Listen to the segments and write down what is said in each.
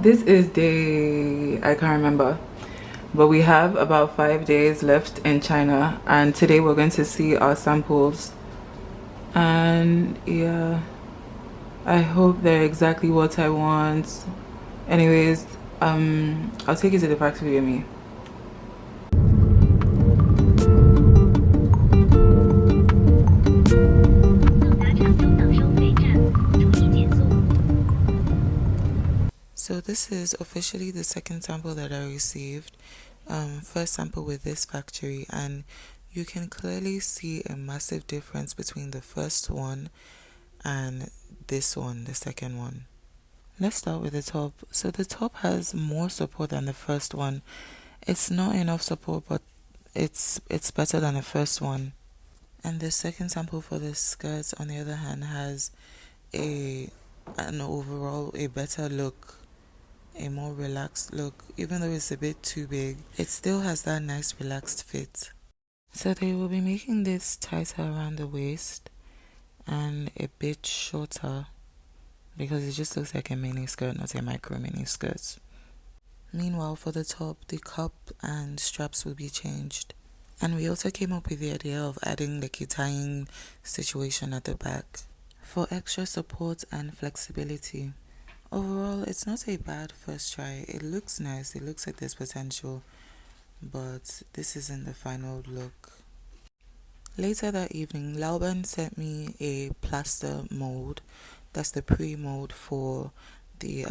This is day, I can't remember, but we have about 5 days left in China, and today we're going to see our samples. And yeah, I hope they're exactly what I want. Anyways, I'll take you to the factory with me. So this is officially the second sample that I received. First sample with this factory, and you can clearly see a massive difference between the first one and this one, the second one. Let's start with the top. So the top has more support than the first one. It's not enough support, but it's better than the first one. And the second sample for the skirts, on the other hand, has an overall a better look, a more relaxed look. Even though it's a bit too big, it still has that nice relaxed fit. So they will be making this tighter around the waist and a bit shorter because it just looks like a mini skirt, not a micro mini skirt. Meanwhile, for the top, the cup and straps will be changed. And we also came up with the idea of adding like a tying situation at the back for extra support and flexibility. Overall, it's not a bad first try. It looks nice, it looks like there's potential, but this isn't the final look. Later that evening, Laoban sent me a plaster mold. That's the pre-mold for the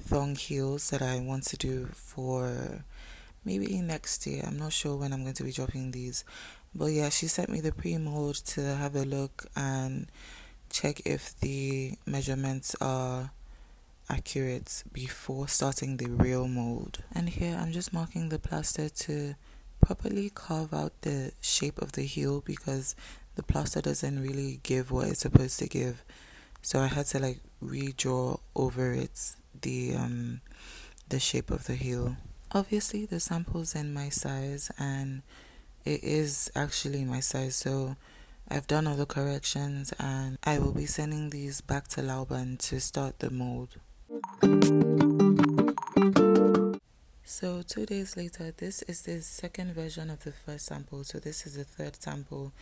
thong heels that I want to do for maybe next year. I'm not sure when I'm going to be dropping these. But yeah, she sent me the pre-mold to have a look and check if the measurements are accurate before starting the real mold. And here I'm just marking the plaster to properly carve out the shape of the heel because the plaster doesn't really give what it's supposed to give. So I had to like redraw over it the shape of the heel. Obviously the sample's in my size and it is actually my size, so I've done all the corrections and I will be sending these back to Laoban to start the mold. So 2 days later, this is the second version of the first sample, so this is the third sample,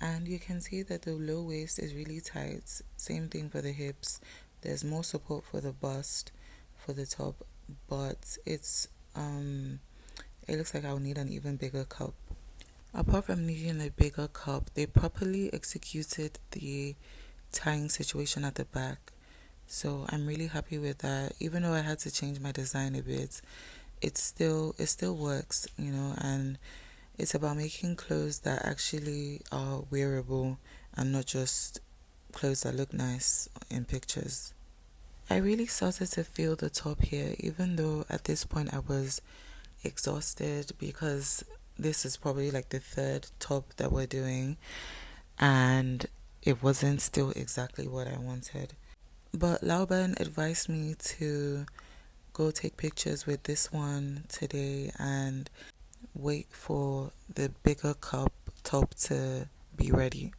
and you can see that the low waist is really tight. Same thing for the hips. There's more support for the bust for the top, but it looks like I'll need an even bigger cup. Apart from needing a bigger cup, they properly executed the tying situation at the back, so I'm really happy with that. Even though I had to change my design a bit, it still works, and it's about making clothes that actually are wearable and not just clothes that look nice in pictures. I really started to feel the top here, even though at this point I was exhausted because this is probably like the third top that we're doing and it wasn't still exactly what I wanted. But Laoban advised me to go take pictures with this one today and wait for the bigger cup top to be ready.